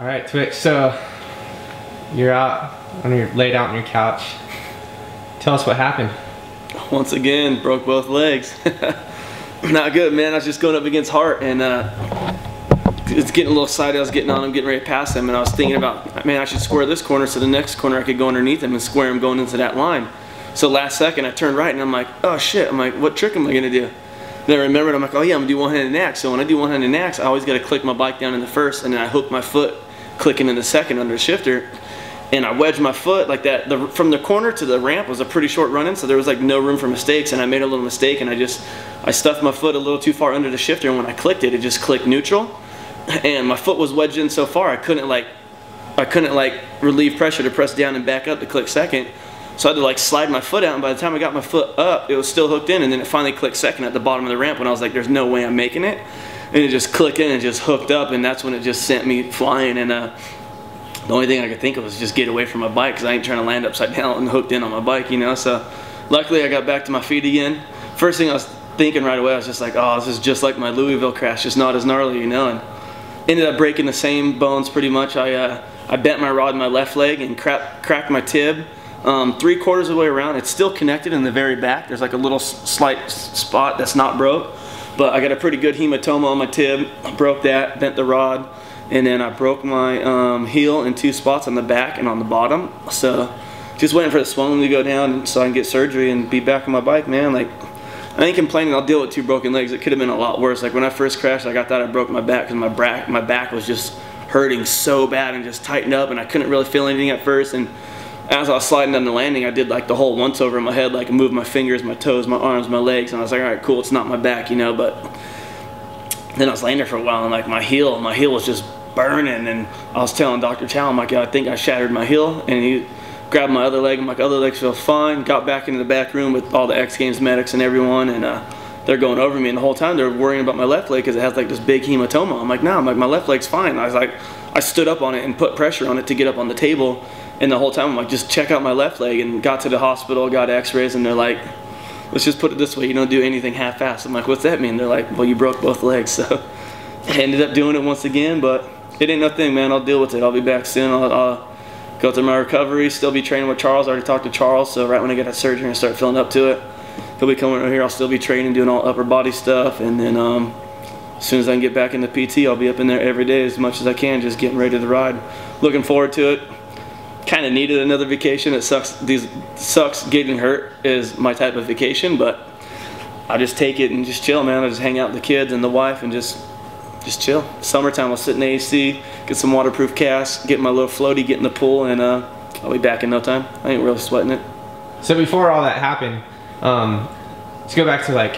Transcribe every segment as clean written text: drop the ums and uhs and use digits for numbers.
All right, Twitch. So you're laid out on your couch. Tell us what happened. Once again, broke both legs. Not good, man. I was just going up against Hart, and it's getting a little excited. I was getting on him, getting ready to pass him, and I was thinking about, man, I should square this corner so the next corner I could go underneath him and square him going into that line. So last second, I turned right, and I'm like, oh shit. I'm like, what trick am I gonna do? Then I remembered, I'm like, oh yeah, I'm gonna do one-handed nax. So when I do one-handed nax, I always gotta click my bike down in the first, and then I hook my foot clicking in the second under the shifter. And I wedged my foot like that. From the corner to the ramp was a pretty short run-in, so there was like no room for mistakes, and I made a little mistake, and I stuffed my foot a little too far under the shifter, and when I clicked it, it just clicked neutral. And my foot was wedged in so far, I couldn't relieve pressure to press down and back up to click second. So I had to like slide my foot out, and by the time I got my foot up, it was still hooked in, and then it finally clicked second at the bottom of the ramp when I was like, there's no way I'm making it. And it just clicked in and just hooked up, and that's when it just sent me flying. And the only thing I could think of was just get away from my bike, because I ain't trying to land upside down and hooked in on my bike, you know. So luckily I got back to my feet again. First thing I was thinking right away, I was just like, oh, this is just like my Louisville crash, just not as gnarly, you know. And ended up breaking the same bones pretty much. I bent my rod in my left leg and cracked my tib 3/4 of the way around. It's still connected in the very back. There's like a little slight spot that's not broke, but I got a pretty good hematoma on my tib. I broke that, bent the rod, and then I broke my heel in 2 spots on the back and on the bottom. So just waiting for the swelling to go down so I can get surgery and be back on my bike, man. Like, I ain't complaining. I'll deal with 2 broken legs. It could have been a lot worse. Like when I first crashed, I thought I broke my back because my back was just hurting so bad and just tightened up, and I couldn't really feel anything at first. And as I was sliding down the landing, I did like the whole once over in my head, like I moved my fingers, my toes, my arms, my legs, and I was like, all right, cool, it's not my back, you know. But then I was laying there for a while, and like my heel was just burning, and I was telling Dr. Chow, I'm like, I think I shattered my heel, and he grabbed my other leg. I'm like, other leg feels fine. Got back into the back room with all the X Games medics and everyone, and they're going over me, and the whole time they're worrying about my left leg because it has like this big hematoma. I'm like, no, my left leg's fine. I was like, I stood up on it and put pressure on it to get up on the table, and the whole time I'm like, just check out my left leg, and got to the hospital, got x-rays, and they're like, let's just put it this way, you don't do anything half-assed. I'm like, what's that mean? They're like, well, you broke both legs. So I ended up doing it once again, but it ain't nothing, man. I'll deal with it. I'll be back soon. I'll go through my recovery, still be training with Charles. I already talked to Charles, so right when I get that surgery and start feeling up to it, he'll be coming over here. I'll still be training, doing all upper body stuff, and then as soon as I can get back into PT, I'll be up in there every day as much as I can, just getting ready to ride. Looking forward to it. Kind of needed another vacation. It sucks getting hurt is my type of vacation, but I just take it and just chill, man. I just hang out with the kids and the wife and just chill. Summertime, I'll sit in the AC, get some waterproof casts, get my little floaty, get in the pool, and I'll be back in no time. I ain't really sweating it. So before all that happened, let's go back to like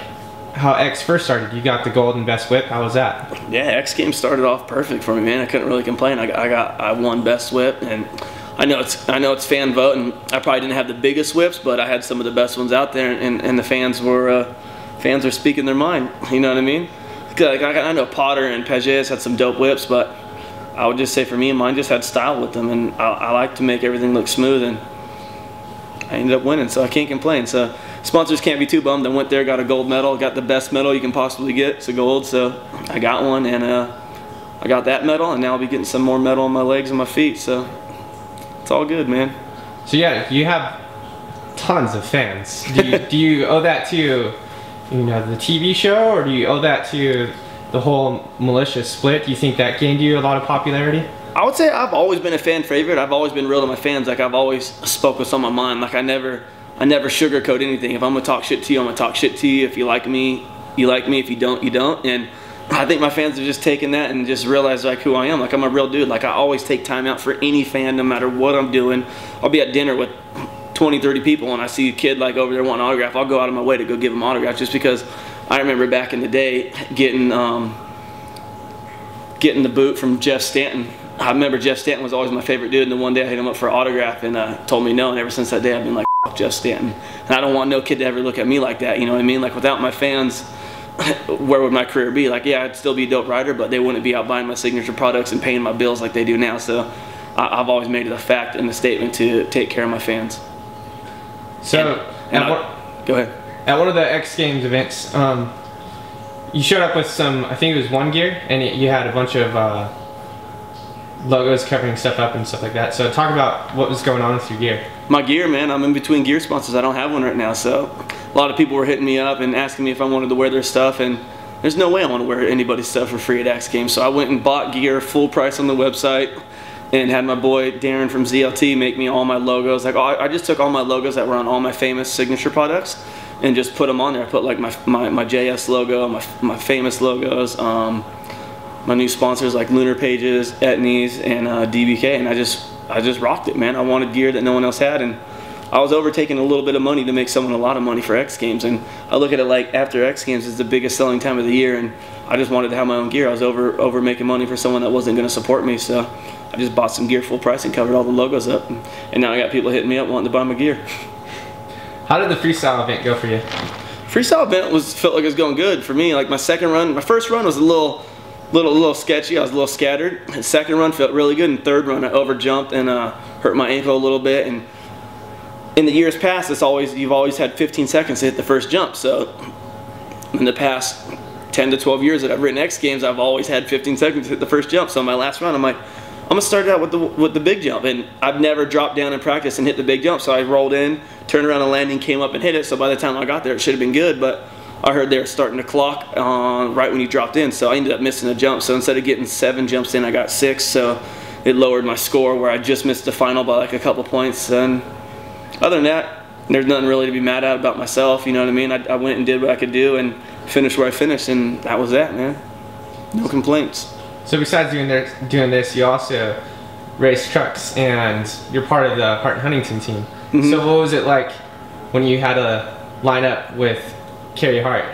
how X first started. You got the gold and best whip. How was that? Yeah, X Games started off perfect for me, man. I couldn't really complain. I won best whip, and I know it's fan vote, and I probably didn't have the biggest whips, but I had some of the best ones out there, and the fans were speaking their mind. You know what I mean? Like, I know Potter and Pages had some dope whips, but I would just say for me, mine just had style with them, and I like to make everything look smooth, and I ended up winning, so I can't complain. So sponsors can't be too bummed. I went there, got a gold medal, got the best medal you can possibly get. It's a gold, so I got one, and I got that medal, and now I'll be getting some more medal on my legs and my feet, so it's all good, man. So yeah, you have tons of fans. Do you owe that to, you know, the TV show, or do you owe that to the whole militia split? Do you think that gained you a lot of popularity? I would say I've always been a fan favorite. I've always been real to my fans. Like, I've always spoke what's on my mind. Like, I never sugarcoat anything. If I'm gonna talk shit to you, I'm gonna talk shit to you. If you like me, you like me. If you don't, you don't. And I think my fans have just taken that and just realized like who I am. Like, I'm a real dude. Like, I always take time out for any fan, no matter what I'm doing. I'll be at dinner with 20, 30 people, and I see a kid like over there wanting an autograph. I'll go out of my way to go give him autographs, just because I remember back in the day getting the boot from Jeff Stanton. I remember Jeff Stanton was always my favorite dude, and then one day I hit him up for an autograph, and told me no, and ever since that day I've been like, F Jeff Stanton. And I don't want no kid to ever look at me like that, you know what I mean? Like, without my fans, where would my career be? Like, yeah, I'd still be a dope rider, but they wouldn't be out buying my signature products and paying my bills like they do now. So I've always made it a fact and a statement to take care of my fans. So, go ahead. At one of the X Games events, you showed up with some, I think it was One Gear, and you had a bunch of logos covering stuff up and stuff like that. So talk about what was going on with your gear. My gear, man, I'm in between gear sponsors. I don't have one right now, so a lot of people were hitting me up and asking me if I wanted to wear their stuff, and there's no way I want to wear anybody's stuff for free at X Games. So I went and bought gear full price on the website and had my boy Darren from ZLT make me all my logos. Like, I just took all my logos that were on all my famous signature products and just put them on there. I put like my JS logo, my famous logos, my new sponsors like Lunar Pages, Etnies, and DBK, and I just rocked it, man. I wanted gear that no one else had, and I was overtaking a little bit of money to make someone a lot of money for X Games. And I look at it like after X Games is the biggest selling time of the year, and I just wanted to have my own gear. I was over making money for someone that wasn't going to support me, so I just bought some gear full price and covered all the logos up, and now I got people hitting me up wanting to buy my gear. How did the freestyle event go for you? Freestyle event felt like it was going good for me. Like my first run was a little sketchy. I was a little scattered. The second run felt really good, and third run I overjumped and hurt my ankle a little bit. And in the years past, you've always had 15 seconds to hit the first jump. So in the past 10 to 12 years that I've ridden X Games, I've always had 15 seconds to hit the first jump. So my last run, I'm like, I'm gonna start out with the big jump, and I've never dropped down in practice and hit the big jump. So I rolled in, turned around and landing, came up and hit it. So by the time I got there, it should have been good, but I heard they were starting to clock right when you dropped in, so I ended up missing a jump. So instead of getting 7 jumps in, I got 6, so it lowered my score where I just missed the final by like a couple points. And other than that, there's nothing really to be mad at about myself, you know what I mean? I went and did what I could do and finished where I finished, and that was that, man. No complaints. So besides doing this, you also race trucks, and you're part of the Hart Huntington team. So what was it like when you had to line up with Kerry Hart?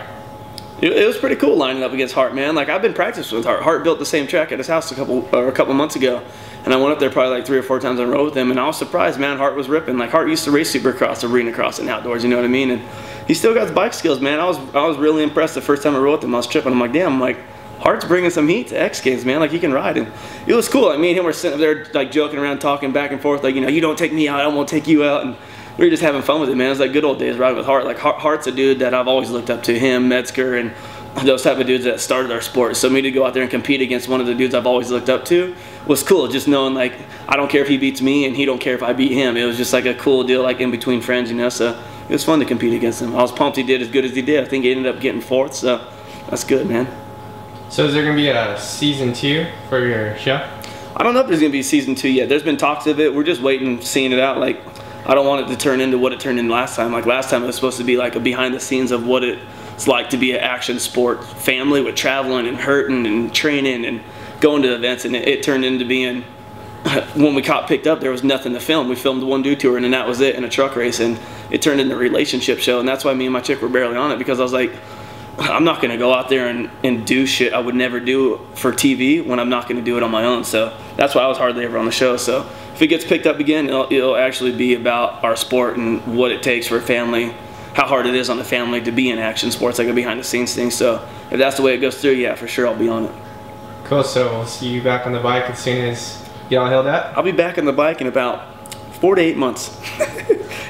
It was pretty cool lining up against Hart, man. Like, I've been practicing with Hart. Hart built the same track at his house a couple months ago, and I went up there probably like 3 or 4 times in a row with him, and I was surprised, man. Hart was ripping. Like, Hart used to race Supercross, arena cross, and outdoors, you know what I mean? And he still got his bike skills, man. I was really impressed the first time I rode with him. I was tripping. I'm like, damn. I'm like, Hart's bringing some heat to X Games, man. Like, he can ride, and it was cool. Like, me and him were sitting up there like joking around, talking back and forth, like, you know, you don't take me out, I won't take you out, and we were just having fun with it, man. It was like good old days riding with Hart. Like, Hart's a dude that I've always looked up to, him, Metzger, and those type of dudes that started our sport. So me to go out there and compete against one of the dudes I've always looked up to was cool. Just knowing, like, I don't care if he beats me and he don't care if I beat him. It was just like a cool deal, like in between friends, you know. So it was fun to compete against him. I was pumped he did as good as he did. I think he ended up getting 4th, so that's good, man. So is there going to be a season 2 for your show? I don't know if there's going to be season 2 yet. There's been talks of it. We're just waiting, seeing it out. Like, I don't want it to turn into what it turned into last time. Like, last time it was supposed to be like a behind the scenes of what it's like to be an action sport family with traveling and hurting and training and going to events, and it turned into being, when we got picked up, there was nothing to film. We filmed one dude tour, and then that was it in a truck race, and it turned into a relationship show. And that's why me and my chick were barely on it, because I was like, I'm not going to go out there and do shit I would never do for TV when I'm not going to do it on my own. So that's why I was hardly ever on the show. So if it gets picked up again, it'll actually be about our sport and what it takes for a family, how hard it is on the family to be in action sports, like a behind the scenes thing. So if that's the way it goes through, yeah, for sure I'll be on it. Cool. So we'll see you back on the bike as soon as you get all healed up? I'll be back on the bike in about 4 to 8 months.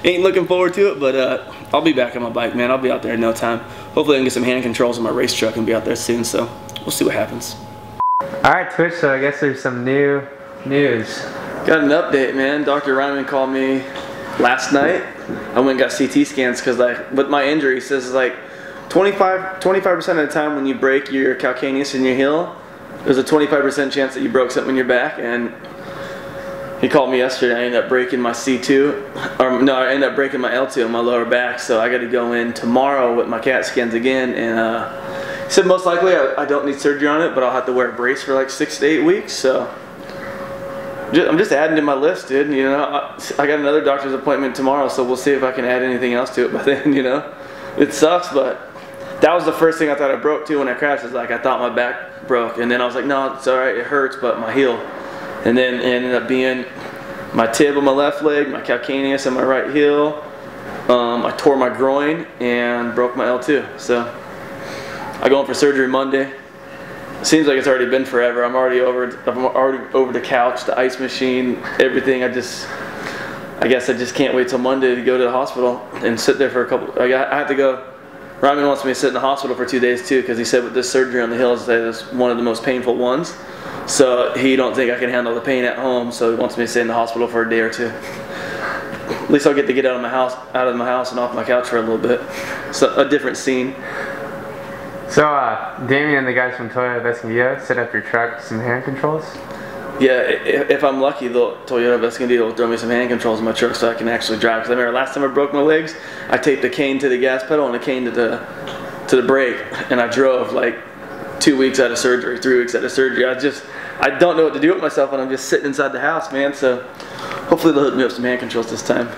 Ain't looking forward to it, but I'll be back on my bike, man. I'll be out there in no time. Hopefully I can get some hand controls in my race truck and be out there soon, so we'll see what happens. Alright, Twitch, so I guess there's some new news. Got an update, man. Dr. Ryman called me last night. I went and got CT scans because, like, with my injury, he says, like, 25% of the time when you break your calcaneus in your heel, there's a 25% chance that you broke something in your back. And he called me yesterday. I ended up breaking my C2, or no, I ended up breaking my L2 in my lower back. So I got to go in tomorrow with my CAT scans again. And he said most likely I don't need surgery on it, but I'll have to wear a brace for like 6 to 8 weeks. So I'm just adding to my list, dude. You know, I got another doctor's appointment tomorrow, so we'll see if I can add anything else to it by then. You know, it sucks, but that was the first thing I thought I broke too when I crashed. Is like I thought my back broke, and then I was like, no, it's all right, it hurts, but my heel. And then it ended up being my tib on my left leg, my calcaneus on my right heel. I tore my groin and broke my L2. So I go in for surgery Monday. Seems like it's already been forever. I'm already over the couch, the ice machine, everything. I guess I just can't wait till Monday to go to the hospital and sit there for a couple. I have to go. Ryman wants me to sit in the hospital for 2 days too, because he said with this surgery on the heel, it's one of the most painful ones. So he don't think I can handle the pain at home, so he wants me to stay in the hospital for a day or two. At least I'll get to get out of my house and off my couch for a little bit. So a different scene. So Damien and the guys from Toyota of Escondido set up your truck with some hand controls? Yeah, if I'm lucky, Toyota of Escondido will throw me some hand controls in my truck so I can actually drive. Because I remember last time I broke my legs, I taped a cane to the gas pedal and a cane to the brake, and I drove like 2 weeks out of surgery, 3 weeks out of surgery. I don't know what to do with myself when I'm just sitting inside the house, man. So hopefully they'll hook me up some hand controls this time.